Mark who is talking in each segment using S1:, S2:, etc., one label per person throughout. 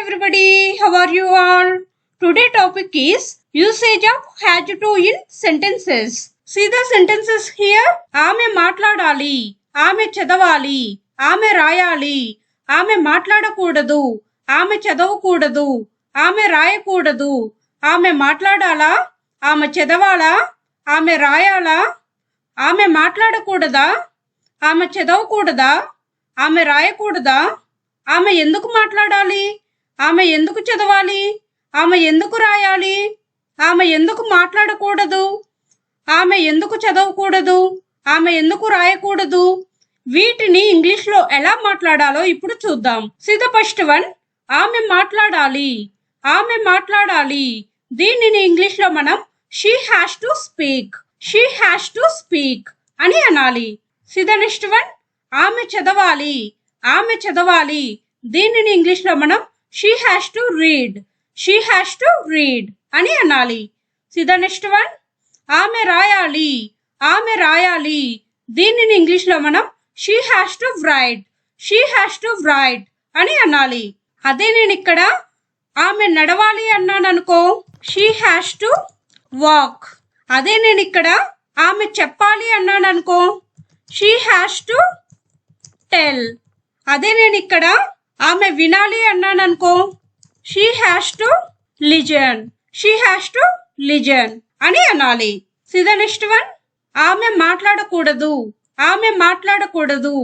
S1: everybody, how are you all? Today topic is usage of had to in sentences. See the sentences here. ఆమె మాట్లాడాలి, ఆమె చదవాలి, ఆమె రాయాలి, ఆమె మాట్లాడకూడదు, ఆమె చదవకూడదు, ఆమె రాయకూడదు, ఆమె మాట్లాడాలా, ఆమె చదవాలా, ఆమె రాయాలా, ఆమె మాట్లాడకూడదా, ఆమె చదవకూడదా, ఆమె రాయకూడదా, ఆమె ఎందుకు మాట్లాడాలి, ఆమె ఎందుకు చదవాలి, ఆమె ఎందుకు రాయాలి, ఆమె ఎందుకు మాట్లాడకూడదు, ఆమె ఎందుకు చదవకూడదు, ఆమె ఎందుకు రాయకూడదు, వీటిని ఇంగ్లీష్లో ఎలా మాట్లాడాలో ఇప్పుడు చూద్దాం. See the first one. ఆమె మాట్లాడాలి, ఆమె మాట్లాడాలి, దీనిని ఇంగ్లీష్లో మనం she has to speak, she has to speak అని అనాలి. See the next one. ఆమె చదవాలి, ఆమె చదవాలి, దీనిని ఇంగ్లీష్లో మనం she has to read, she has to read అని అనాలి. See the next one. ఆమె రాయాలి, ఆమె రాయాలి, దీనిని ఇంగ్లీష్లో మనం she has to write, she has to write అని అనాలి. అదే నేను ఇక్కడ ఆమె నడవాలి అన్నాను అనుకో, she has to walk. అదే నేను ఇక్కడ ఆమె చెప్పాలి అన్నాను అనుకో, she has to tell. అదే నేను ఇక్కడ ఆమె వినాలి అన్నాను అనుకో, she has to listen, she has to listen అని అనాలి. See the next one. ఆమె మాట్లాడకూడదు, ఆమె మాట్లాడకూడదు,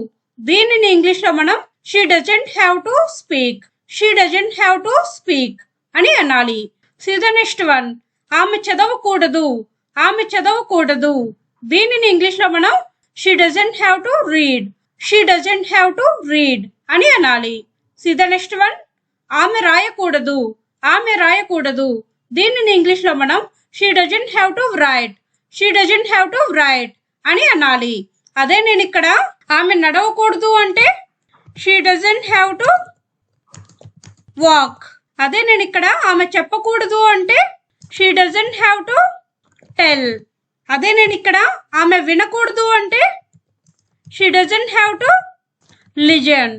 S1: దీనిని ఇంగ్లీష్లో మనం she doesn't have to speak, she doesn't have to speak అని అనాలి. See the next one. ఆమె చదవకూడదు, ఆమె చదవకూడదు, దీనిని ఇంగ్లీష్లో మనం she doesn't have to read, she doesn't have to read అని అనాలి. See the next one. ఆమె రాయకూడదు, ఆమె రాయకూడదు, దీనిని ఇంగ్లీష్లో మనం she doesn't have to write, she doesn't have to write అని అనాలి. అదే నేను ఇక్కడ ఆమె నడవకూడదు అంటే she doesn't have to walk. అదే నేను ఇక్కడ ఆమె చెప్పకూడదు అంటే she doesn't have to tell. అదే నేను ఇక్కడ ఆమె వినకూడదు అంటే she doesn't have to listen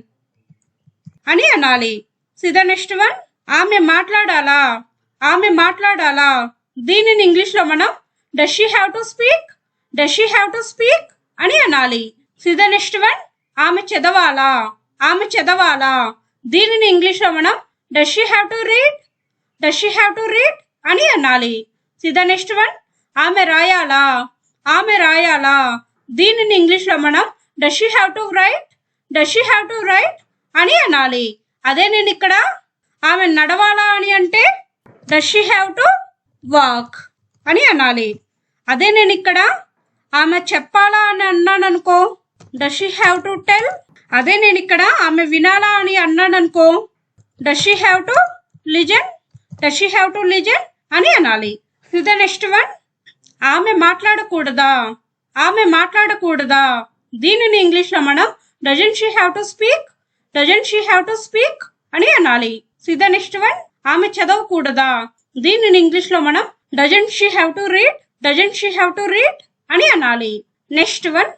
S1: అని అనాలి. See the next one. ఆమె మాట్లాడాలా, ఆమె మాట్లాడాలా, దీనిని ఇంగ్లీష్లో మనం does she have to speak, does she have to speak అని అనాలి. See the next one. ఆమె చదవాలా, ఆమె చదవాలా, దీనిని ఇంగ్లీష్లో మనం does she have to read, does she have to read అని అనాలి. See the next one. ఆమె రాయాలా, ఆమె రాయాలా, దీనిని ఇంగ్లీష్లో మనం does she have to write, does she have to write అని అనాలి. అదే నేను ఇక్కడ ఆమె నడవాలా అని అంటే does she have to walk అని అనాలి. అదే నేను ఇక్కడ ఆమె చెప్పాలా అని అన్నాను అనుకో does she have to tell. అదే నేను ఇక్కడ ఆమె వినాలా అని అన్నాను అనుకో does she have to listen, does she have to listen అని అనాలి. See the next one. ఆమె మాట్లాడకూడదా, ఆమె మాట్లాడకూడదా, దీనిని ఇంగ్లీష్లో మనం doesn't she have to speak, doesn't she have to speak అని అనాలి. See the next one. ఆమె చదవకూడదా, దీనిని ఇంగ్లీష్లో మనం doesn't she have to read, doesn't she have to read అని అనాలి. Next one.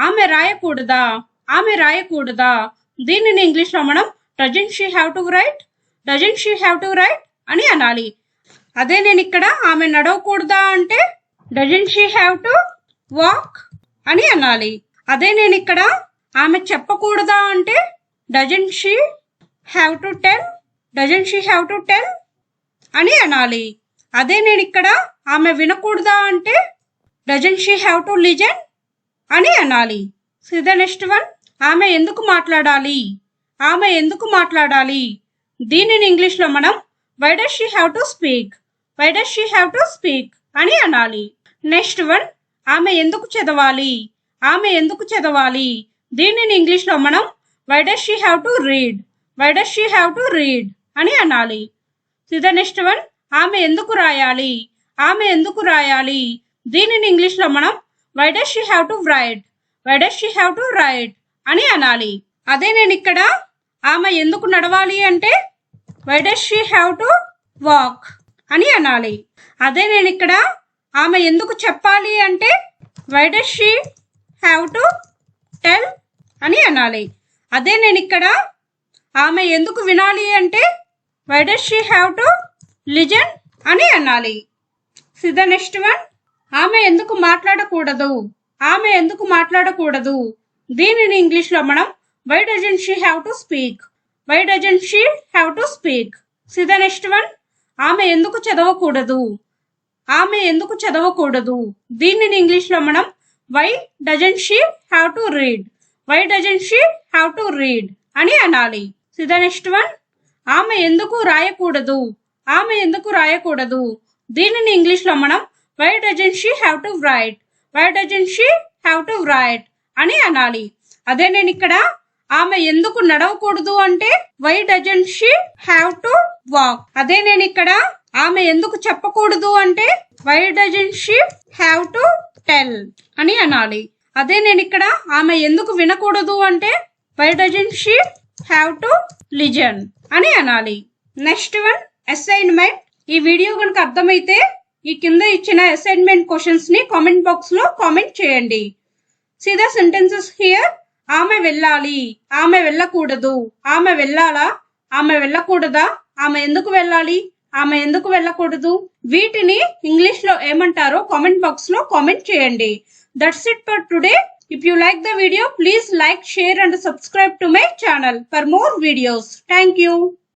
S1: ఆమె రాయకూడదా, ఆమె రాయకూడదా, దీనిని ఇంగ్లీష్లో మనం doesn't she have to write, doesn't she have to write అని అనాలి. అదే నేను ఇక్కడ ఆమె నడవకూడదా అంటే doesn't she have to walk అని అనాలి. అదే నేను ఇక్కడ ఆమె చెప్పకూడదా అంటే doesn't she have to tell, doesn't she have to tell అని అనాలి. అదే నేను ఇక్కడ ఆమె వినకూడదా అంటే doesn't she have to listen అని అనాలి. See the next one. ఆమె ఎందుకు మాట్లాడాలి, ఆమె ఎందుకు మాట్లాడాలి, దీనిని ఇంగ్లీష్లో మనం why does she have to speak, why does she have to speak అని అనాలి. Next one. ఆమె ఎందుకు చదవాలి, ఆమె ఎందుకు చదవాలి, దీనిని ఇంగ్లీష్లో మనం why does she have to read, why does she have to read అని అనాలి. See the next one. ఆమె ఎందుకు రాయాలి, ఆమె ఎందుకు రాయాలి, దీనిని ఇంగ్లీష్లో మనం why does she have to write, why does she have to write అని అనాలి. అదే నేను ఇక్కడ ఆమె ఎందుకు నడవాలి అంటే why does she have to walk అని అనాలి. అదే నేను ఇక్కడ ఆమె ఎందుకు చెప్పాలి అంటే why does she have to tell అని అనాలి. అదే నేను ఇక్కడ ఆమె ఎందుకు వినాలి అంటే why does she have to listen అని అనాలి. See the next one. ఆమె ఎందుకు మాట్లాడకూడదు, ఆమె ఎందుకు మాట్లాడకూడదు. దీనిని ఇంగ్లీష్ లో మనం why doesn't she have to speak, why doesn't she have to speak. See the next one. ఆమె ఎందుకు చదవకూడదు, ఆమె ఎందుకు చదవకూడదు. దీనిని ఇంగ్లీష్ లో మనం why doesn't she have to read, why doesn't she have to read అని అనాలి. See the next one. ఆమె ఎందుకు రాయకూడదు, ఆమె ఎందుకు రాయకూడదు. దీనిని ఇంగ్లీష్ లో మనం why doesn't she have to write, why doesn't she have to write అని అనాలి. అదే నేను ఇక్కడ ఆమె ఎందుకు నడవకూడదు అంటే why doesn't she have to walk. అదే నేను ఇక్కడ ఆమె ఎందుకు చెప్పకూడదు అంటే why doesn't she have to tell అని అనాలి. అదే నేను ఇక్కడ ఆమె ఎందుకు వినకూడదు అంటే why doesn't she have to listen అని అనాలి. Next one assignment. ఈ వీడియో కనుక అర్థమైతే ఈ కింద ఇచ్చిన అసైన్మెంట్ క్వశ్చన్స్ ని కామెంట్ బాక్స్ లో కామెంట్ చేయండి. See the sentences here. ఆమె వెళ్ళాలి, ఆమె వెళ్ళకూడదు, ఆమె వెళ్ళాలా, ఆమె వెళ్ళకూడదా, ఆమె ఎందుకు వెళ్ళాలి, ఆమె ఎందుకు వెళ్ళకూడదు. వీటిని ఇంగ్లీష్ లో ఏమంటారో కామెంట్ బాక్స్ లో కామెంట్ చేయండి. That's it for today. If you like the video, please like, share and subscribe to my channel for more videos. Thank you.